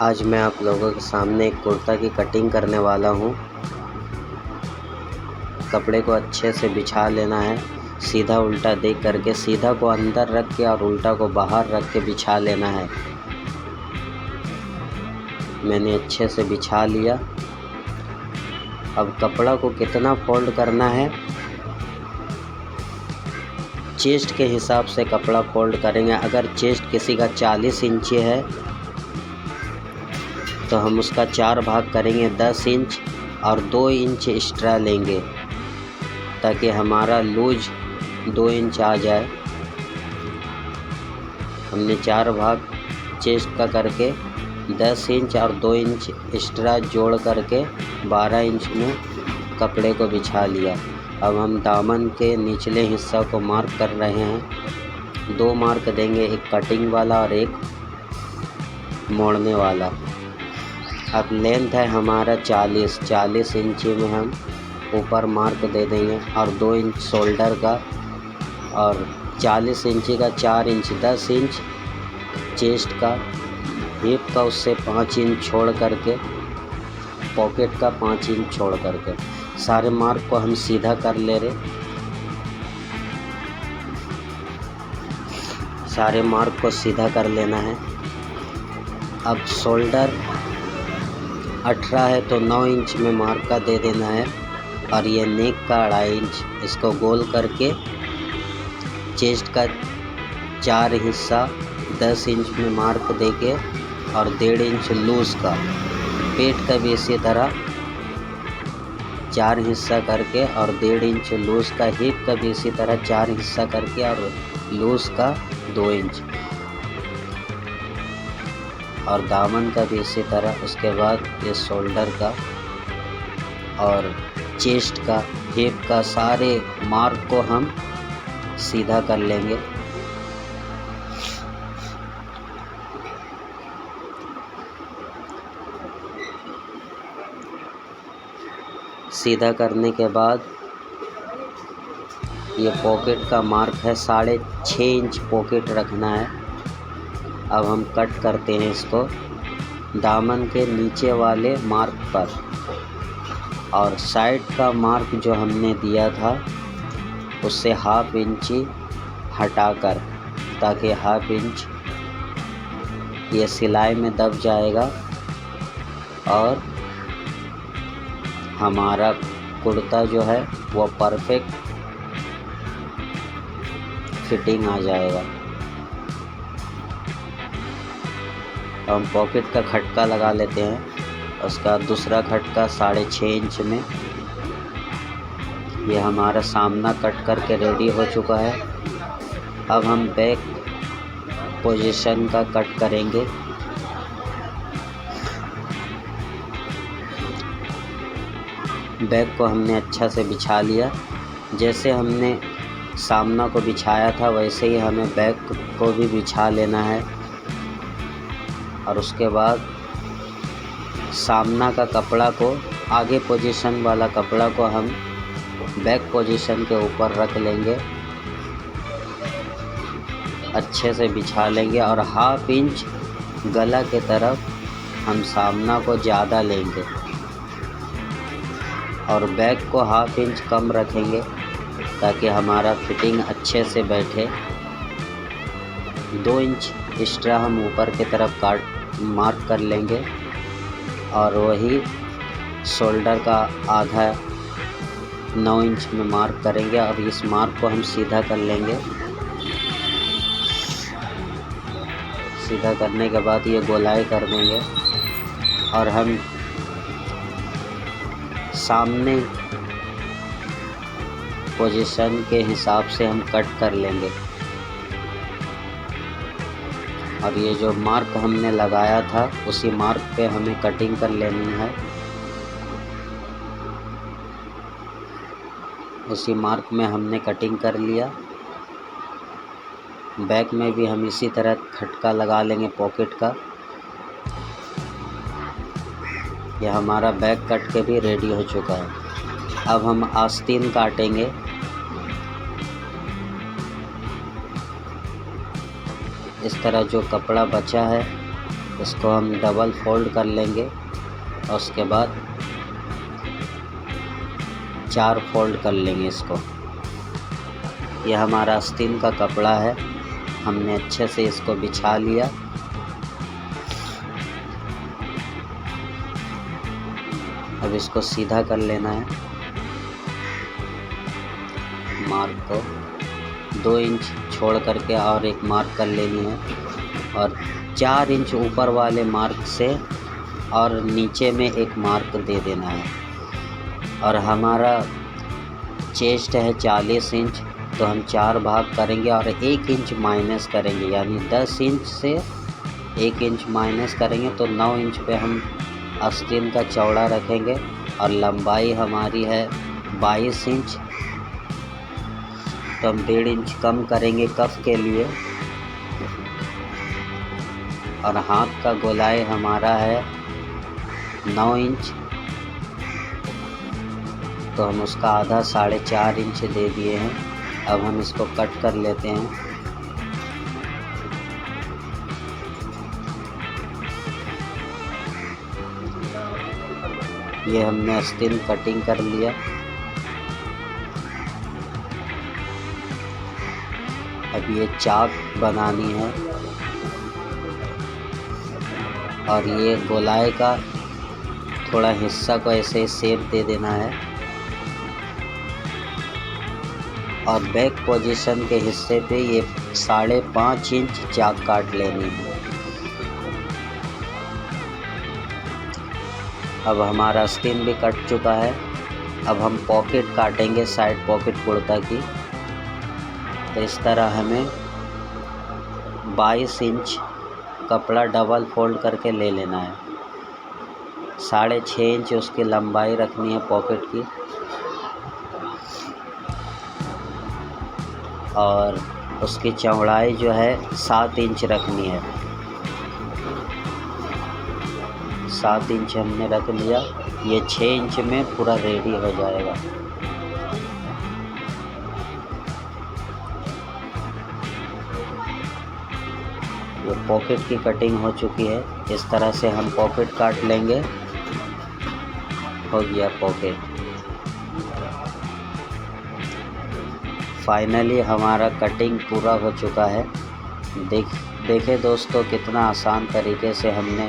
आज मैं आप लोगों के सामने एक कुर्ता की कटिंग करने वाला हूँ। कपड़े को अच्छे से बिछा लेना है, सीधा उल्टा देख करके, सीधा को अंदर रख के और उल्टा को बाहर रख के बिछा लेना है। मैंने अच्छे से बिछा लिया। अब कपड़ा को कितना फोल्ड करना है, चेस्ट के हिसाब से कपड़ा फोल्ड करेंगे। अगर चेस्ट किसी का 40 इंच है तो हम उसका 4 भाग करेंगे 10 इंच और 2 इंच एक्स्ट्रा लेंगे ताकि हमारा लूज 2 इंच आ जाए। हमने 4 भाग चेस्ट का करके 10 इंच और 2 इंच एक्स्ट्रा जोड़ करके 12 इंच में कपड़े को बिछा लिया। अब हम दामन के निचले हिस्सा को मार्क कर रहे हैं। 2 मार्क देंगे, एक कटिंग वाला और एक मोड़ने वाला। अब लेंथ है हमारा 40 इंची में हम ऊपर मार्क दे देंगे और 2 इंच शोल्डर का और 40 इंची का 4 इंच 10 इंच चेस्ट का, हिप का उससे 5 इंच छोड़ करके, पॉकेट का 5 इंच छोड़ करके सारे मार्क को हम सीधा कर ले रहे। सारे मार्क को सीधा कर लेना है। अब शोल्डर 18 है तो 9 इंच में मार्क का दे देना है और ये नेक का 2.5 इंच, इसको गोल करके चेस्ट का 4 हिस्सा 10 इंच में मार्क देके और 1.5 इंच लूज़ का, पेट का भी इसी तरह 4 हिस्सा करके और 1.5 इंच लूज़ का, हिप का भी इसी तरह 4 हिस्सा करके और लूज़ का 2 इंच और दामन का भी इसी तरह। उसके बाद ये शोल्डर का और चेस्ट का, हिप का सारे मार्क को हम सीधा कर लेंगे। सीधा करने के बाद ये पॉकेट का मार्क है, 6.5 इंच पॉकेट रखना है। अब हम कट करते हैं इसको दामन के नीचे वाले मार्क पर और साइड का मार्क जो हमने दिया था उससे 1/2 इंची हटाकर, ताकि 1/2 इंच ये सिलाई में दब जाएगा और हमारा कुर्ता जो है वो परफेक्ट फिटिंग आ जाएगा। हम पॉकेट का खटका लगा लेते हैं। उसका दूसरा खटका 6.5 इंच में। ये हमारा सामना कट करके रेडी हो चुका है। अब हम बैक पोजीशन का कट करेंगे। बैक को हमने अच्छा से बिछा लिया। जैसे हमने सामना को बिछाया था वैसे ही हमें बैक को भी बिछा लेना है और उसके बाद सामना का कपड़ा को, आगे पोजीशन वाला कपड़ा को हम बैक पोजीशन के ऊपर रख लेंगे, अच्छे से बिछा लेंगे और 1/2 इंच गला के तरफ हम सामना को ज़्यादा लेंगे और बैक को 1/2 इंच कम रखेंगे ताकि हमारा फिटिंग अच्छे से बैठे। 2 इंच एक्स्ट्रा हम ऊपर की तरफ मार्क कर लेंगे और वही शोल्डर का आधा 9 इंच में मार्क करेंगे और इस मार्क को हम सीधा कर लेंगे। सीधा करने के बाद ये गोलाई कर देंगे और हम सामने पोजीशन के हिसाब से हम कट कर लेंगे और ये जो मार्क हमने लगाया था उसी मार्क पे हमें कटिंग कर लेनी है। उसी मार्क में हमने कटिंग कर लिया। बैक में भी हम इसी तरह खटका लगा लेंगे पॉकेट का। यह हमारा बैक कट के भी रेडी हो चुका है। अब हम आस्तीन काटेंगे। इस तरह जो कपड़ा बचा है इसको हम डबल फोल्ड कर लेंगे और उसके बाद 4 फोल्ड कर लेंगे इसको। यह हमारा आस्तीन का कपड़ा है, हमने अच्छे से इसको बिछा लिया। अब इसको सीधा कर लेना है। मार्क को 2 इंच छोड़ करके और एक मार्क कर लेनी है और 4 इंच ऊपर वाले मार्क से और नीचे में एक मार्क दे देना है। और हमारा चेस्ट है 40 इंच, तो हम 4 भाग करेंगे और 1 इंच माइनस करेंगे, यानी 10 इंच से 1 इंच माइनस करेंगे तो 9 इंच पे हम आस्तीन का चौड़ा रखेंगे। और लंबाई हमारी है 22 इंच, तो हम 1.5 इंच कम करेंगे कफ के लिए। और हाथ का गोलाई हमारा है 9 इंच, तो हम उसका आधा 4.5 इंच दे दिए हैं। अब हम इसको कट कर लेते हैं। ये हमने आस्तीन कटिंग कर लिया। अब ये चाक बनानी है और ये गोलाई का थोड़ा हिस्सा को ऐसे शेप दे देना है और बैक पोजीशन के हिस्से पे ये 5.5 इंच चाक काट लेनी है। अब हमारा आस्तीन भी कट चुका है। अब हम पॉकेट काटेंगे, साइड पॉकेट कुर्ता की। तो इस तरह हमें 22 इंच कपड़ा डबल फोल्ड करके ले लेना है। 6.5 इंच उसकी लंबाई रखनी है पॉकेट की और उसकी चौड़ाई जो है 7 इंच रखनी है। 7 इंच हमने रख लिया। ये 6 इंच में पूरा रेडी हो जाएगा। ये पॉकेट की कटिंग हो चुकी है। इस तरह से हम पॉकेट काट लेंगे। हो गया पॉकेट। फाइनली हमारा कटिंग पूरा हो चुका है। देखें दोस्तों, कितना आसान तरीके से हमने